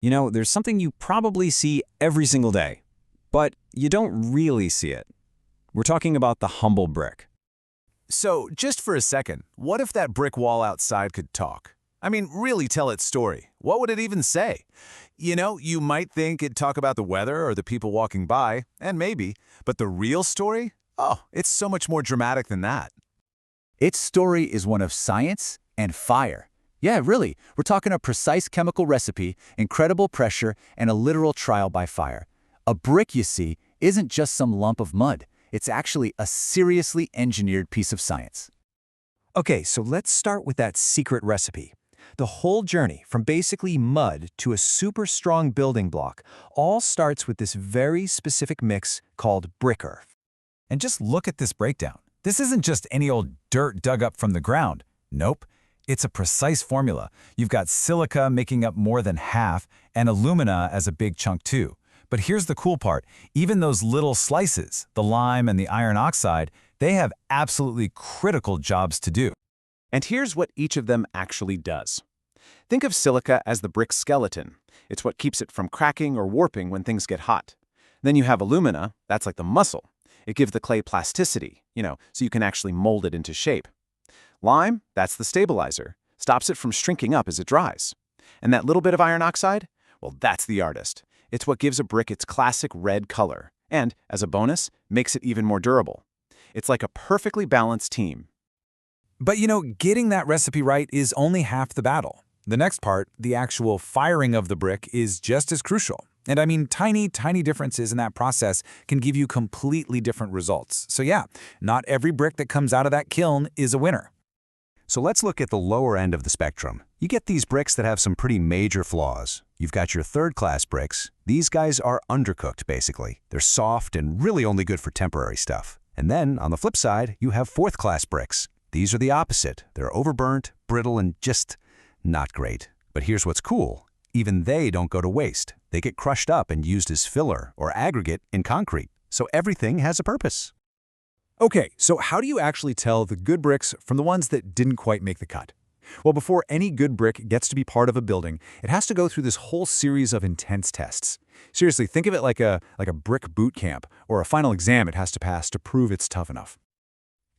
There's something you probably see every single day, but you don't really see it. We're talking about the humble brick. So, just for a second, what if that brick wall outside could talk? I mean, really tell its story. What would it even say? You might think it'd talk about the weather or the people walking by, and maybe, but the real story? Oh, it's so much more dramatic than that. Its story is one of science and fire. Yeah, really, we're talking a precise chemical recipe, incredible pressure, and a literal trial by fire. A brick, you see, isn't just some lump of mud. It's actually a seriously engineered piece of science. Okay, so let's start with that secret recipe. The whole journey from basically mud to a super strong building block all starts with this very specific mix called bricker. And just look at this breakdown. This isn't just any old dirt dug up from the ground. Nope. It's a precise formula. You've got silica making up more than half and alumina as a big chunk too. But here's the cool part. Even those little slices, the lime and the iron oxide, they have absolutely critical jobs to do. And here's what each of them actually does. Think of silica as the brick's skeleton. It's what keeps it from cracking or warping when things get hot. Then you have alumina, that's like the muscle. It gives the clay plasticity, so you can actually mold it into shape. Lime, that's the stabilizer, stops it from shrinking up as it dries. And that little bit of iron oxide? Well, that's the artist. It's what gives a brick its classic red color, and, as a bonus, makes it even more durable. It's like a perfectly balanced team. But getting that recipe right is only half the battle. The next part, the actual firing of the brick, is just as crucial. And I mean, tiny differences in that process can give you completely different results. So yeah, not every brick that comes out of that kiln is a winner. So let's look at the lower end of the spectrum. You get these bricks that have some pretty major flaws. You've got your third-class bricks. These guys are undercooked, basically. They're soft and really only good for temporary stuff. And then, on the flip side, you have fourth-class bricks. These are the opposite. They're overburnt, brittle, and just not great. But here's what's cool. Even they don't go to waste. They get crushed up and used as filler or aggregate in concrete. So everything has a purpose. Okay, so how do you actually tell the good bricks from the ones that didn't quite make the cut? Well, before any good brick gets to be part of a building, it has to go through this whole series of intense tests. Seriously, think of it like a brick boot camp or a final exam it has to pass to prove it's tough enough.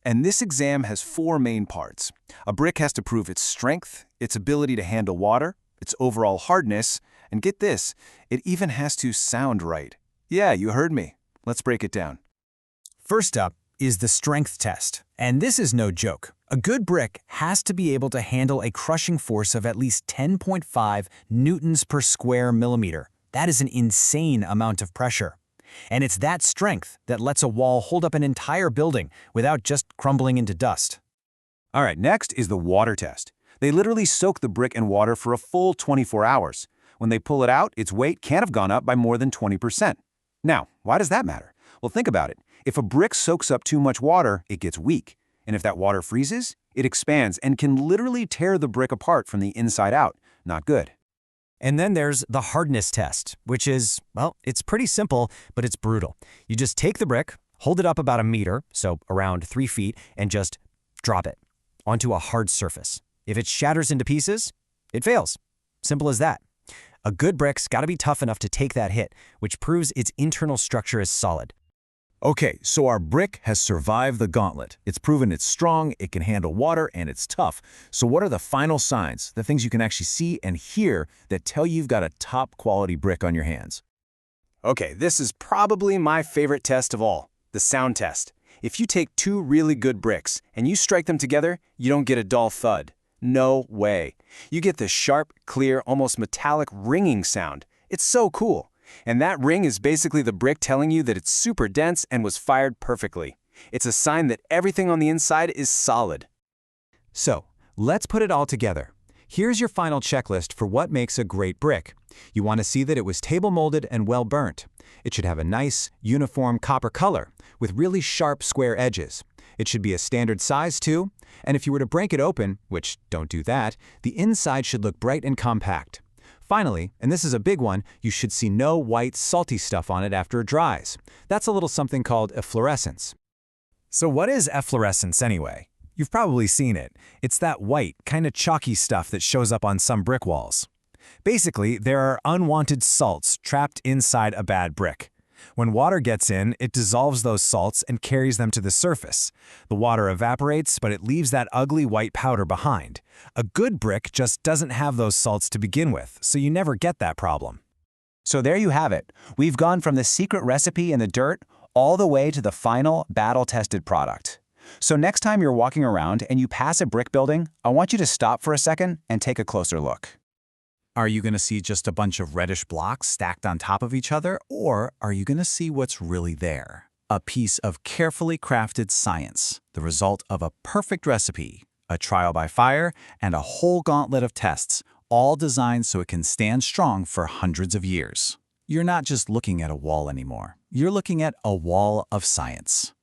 And this exam has 4 main parts. A brick has to prove its strength, its ability to handle water, its overall hardness, and get this, it even has to sound right. Yeah, you heard me. Let's break it down. First up is the strength test. And this is no joke. A good brick has to be able to handle a crushing force of at least 10.5 newtons per square millimeter. That is an insane amount of pressure. And it's that strength that lets a wall hold up an entire building without just crumbling into dust. All right, next is the water test. They literally soak the brick in water for a full 24 hours. When they pull it out, its weight can't have gone up by more than 20%. Now, why does that matter? Well, think about it. If a brick soaks up too much water, it gets weak. And if that water freezes, it expands and can literally tear the brick apart from the inside out. Not good. And then there's the hardness test, which is, well, it's pretty simple, but it's brutal. You just take the brick, hold it up about a meter, so around 3 feet, and just drop it onto a hard surface. If it shatters into pieces, it fails. Simple as that. A good brick's got to be tough enough to take that hit, which proves its internal structure is solid. Okay, so our brick has survived the gauntlet. It's proven it's strong, it can handle water, and it's tough. So what are the final signs, the things you can actually see and hear that tell you've got a top-quality brick on your hands? Okay, this is probably my favorite test of all, the sound test. If you take 2 really good bricks and you strike them together, you don't get a dull thud. No way. You get the sharp, clear, almost metallic ringing sound. It's so cool. And that ring is basically the brick telling you that it's super dense and was fired perfectly. It's a sign that everything on the inside is solid. So, let's put it all together. Here's your final checklist for what makes a great brick. You want to see that it was table molded and well burnt. It should have a nice, uniform copper color with really sharp square edges. It should be a standard size too, and if you were to break it open, which don't do that, the inside should look bright and compact. Finally, and this is a big one, you should see no white, salty stuff on it after it dries. That's a little something called efflorescence. So what is efflorescence anyway? You've probably seen it. It's that white, kind of chalky stuff that shows up on some brick walls. Basically, there are unwanted salts trapped inside a bad brick. When water gets in, it dissolves those salts and carries them to the surface. The water evaporates, but it leaves that ugly white powder behind. A good brick just doesn't have those salts to begin with, so you never get that problem. So there you have it. We've gone from the secret recipe in the dirt all the way to the final battle-tested product. So next time you're walking around and you pass a brick building, I want you to stop for a second and take a closer look. Are you going to see just a bunch of reddish blocks stacked on top of each other, or are you going to see what's really there? A piece of carefully crafted science, the result of a perfect recipe, a trial by fire, and a whole gauntlet of tests, all designed so it can stand strong for hundreds of years. You're not just looking at a wall anymore. You're looking at a wall of science.